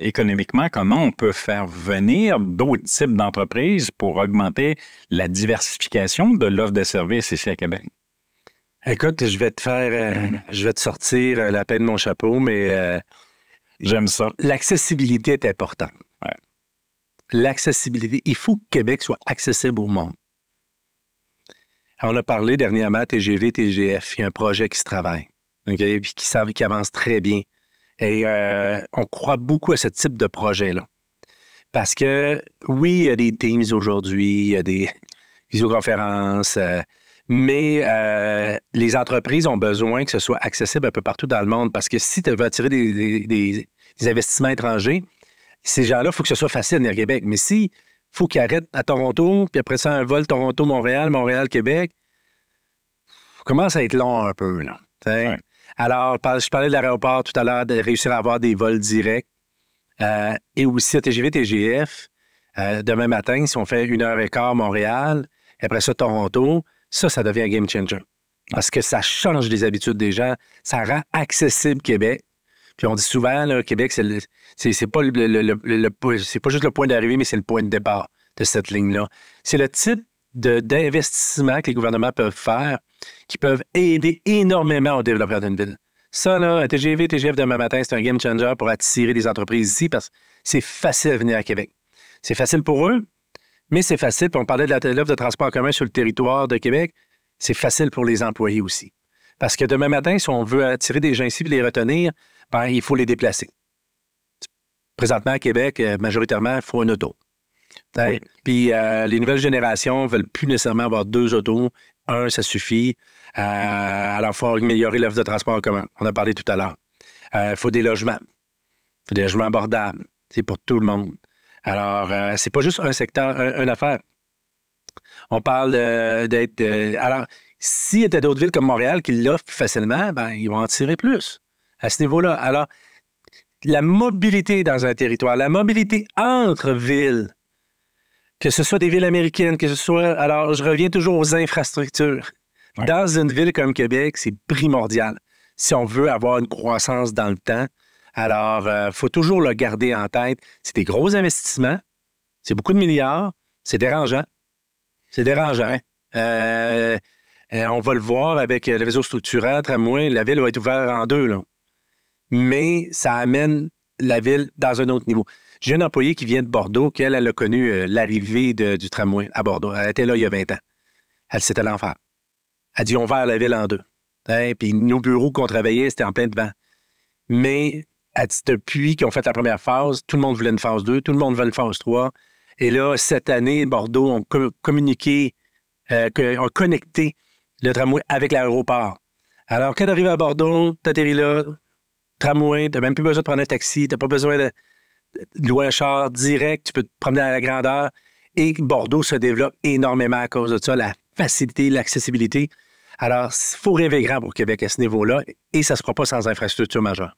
économiquement, comment on peut faire venir d'autres types d'entreprises pour augmenter la diversification de l'offre de services ici à Québec? Écoute, je vais te sortir la peine de mon chapeau, mais J'aime ça. l'accessibilité est importante. Ouais. L'accessibilité, il faut que Québec soit accessible au monde. On a parlé dernièrement TGV, TGF, il y a un projet qui se travaille, OK, puis qui avance très bien. Et on croit beaucoup à ce type de projet-là. Parce que, oui, il y a des Teams aujourd'hui, il y a des visioconférences, mais les entreprises ont besoin que ce soit accessible un peu partout dans le monde. Parce que si tu veux attirer des investissements étrangers, ces gens-là, il faut que ce soit facile de venir à Québec. Mais si faut qu'ils arrêtent à Toronto, puis après ça, un vol Toronto-Montréal, Montréal-Québec, ça commence à être long un peu, là. Ouais. Alors, je parlais de l'aéroport tout à l'heure, de réussir à avoir des vols directs. Et aussi à TGV, TGF, demain matin, si on fait 1h15 Montréal, et après ça, Toronto, ça devient un game changer. Parce que ça change les habitudes des gens, ça rend accessible Québec. Puis on dit souvent, là, Québec, c'est pas c'est pas juste le point d'arrivée, mais c'est le point de départ de cette ligne-là. C'est le type d'investissement que les gouvernements peuvent faire qui peuvent aider énormément au développement d'une ville. Ça, là, un TGV, TGF demain matin, c'est un game changer pour attirer des entreprises ici parce que c'est facile de venir à Québec. C'est facile pour eux, mais c'est facile, puis on parlait de l'offre de transport en commun sur le territoire de Québec, c'est facile pour les employés aussi. Parce que demain matin, si on veut attirer des gens ici et les retenir, ben, il faut les déplacer. Présentement, à Québec, majoritairement, il faut une auto. Oui. Puis les nouvelles générations ne veulent plus nécessairement avoir 2 autos. Un, ça suffit. Alors, il faut améliorer l'offre de transport en commun. On a parlé tout à l'heure. Il faut des logements. Il faut des logements abordables. C'est pour tout le monde. Alors, c'est pas juste un secteur, une affaire. On parle d'être... alors, s'il y a d'autres villes comme Montréal qui l'offrent plus facilement, ben, ils vont en tirer plus à ce niveau-là. Alors, la mobilité dans un territoire, la mobilité entre villes, que ce soit des villes américaines, que ce soit... Alors, je reviens toujours aux infrastructures. Ouais. Dans une ville comme Québec, c'est primordial. Si on veut avoir une croissance dans le temps, alors, il faut toujours le garder en tête. C'est des gros investissements, c'est beaucoup de milliards, c'est dérangeant. C'est dérangeant. On va le voir avec le réseau structurant, tramway, la ville va être ouverte en 2, là. Mais ça amène la ville dans un autre niveau. J'ai une employée qui vient de Bordeaux, elle a connu l'arrivée du tramway à Bordeaux. Elle était là il y a 20 ans. C'était l'enfer. Elle dit, on va la ville en 2. Puis nos bureaux qu'on travaillait, c'était en plein de vent. Mais elle dit, depuis qu'ils ont fait la première phase, tout le monde voulait une phase 2, tout le monde veut une phase 3. Et là, cette année, Bordeaux ont communiqué, ont connecté le tramway avec l'aéroport. Alors, quand tu arrives à Bordeaux, tu atterris là, tramway, tu n'as même plus besoin de prendre un taxi, tu n'as pas besoin de louer un char direct, tu peux te promener à la grandeur. Et Bordeaux se développe énormément à cause de ça, la facilité, l'accessibilité. Alors, il faut rêver grand pour Québec à ce niveau-là et ça ne se fera pas sans infrastructure majeure.